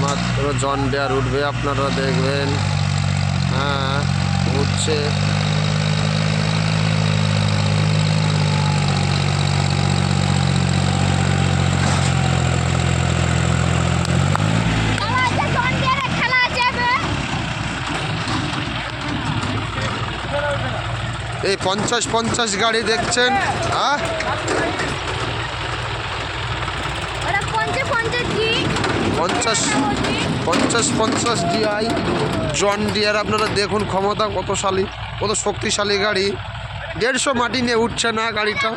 মাত্র John Deere উঠবে, আপনারা দেখবেন। হ্যাঁ, উঠছে। এই 50 গাড়ি দেখছেন। হ্যাঁ, 50 জিআই জন ডিয়ার। আপনারা দেখুন ক্ষমতা কতশালী, কত শক্তিশালী গাড়ি। 150 মাটি নিয়ে উঠছে না গাড়িটা।